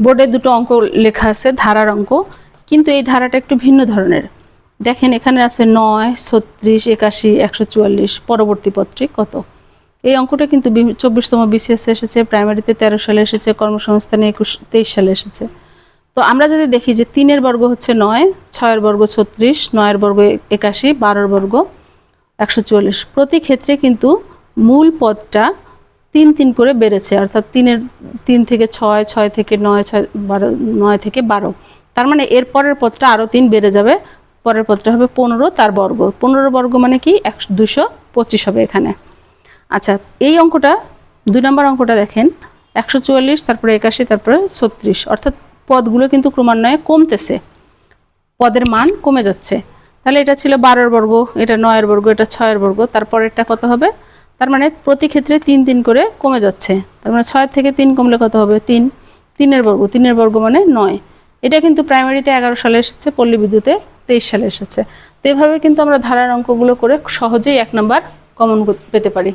বোর্ডে দুটো অঙ্ক লেখা আছে, ধারার অঙ্ক, কিন্তু এই ধারাটা একটু ভিন্ন ধরনের। দেখেন এখানে আছে 9, 36, 81, 144, পরবর্তী পত্রে কত। এই অঙ্কটা কিন্তু 24তম BCS এসেছে, প্রাইমারিতে 13 সালে এসেছে, কর্মসংস্থানে 23 সালে এসেছে। তো আমরা যদি দেখি যে 3-এর বর্গ হচ্ছে 9, 6-এর বর্গ 36, 9-এর বর্গ 81, 12-এর বর্গ 144। প্রতি ক্ষেত্রে কিন্তু মূল পদটা 3 করে বেড়েছে, অর্থাৎ 3 থেকে 6, 6 থেকে 9, 6, 12, 9 থেকে 12। তার মানে এর পরের পদটা আরও 3 বেড়ে যাবে, পরের পদটা হবে 15 তার বর্গ। 15 বর্গ মানে কি 225 হবে এখানে। আচ্ছা, এই অঙ্কটা 2 নম্বর অঙ্কটা দেখেন 144, তারপরে 81, তারপরে 36, অর্থাৎ পদগুলো কিন্তু ক্রমান্বয়ে কমতেছে, পদের মান কমে যাচ্ছে। তাহলে এটা ছিল 12-এর বর্গ, এটা 9-এর বর্গ, এটা 6-এর বর্গ, তারপরেরটা কত হবে? তার মানে প্রতি ক্ষেত্রে 3 করে কমে যাচ্ছে। তার মানে 6 থেকে 3 কমলে কত হবে? 3। 3-এর বর্গ, 3-এর বর্গ মানে 9। এটা কিন্তু প্রাইমারিতে 11 সালে এসেছে, পল্লী বিদ্যুতে 23 সালে এসেছে। তো এভাবে কিন্তু আমরা ধারার অঙ্কগুলো করে সহজেই 1 নম্বর কমন পেতে পারি।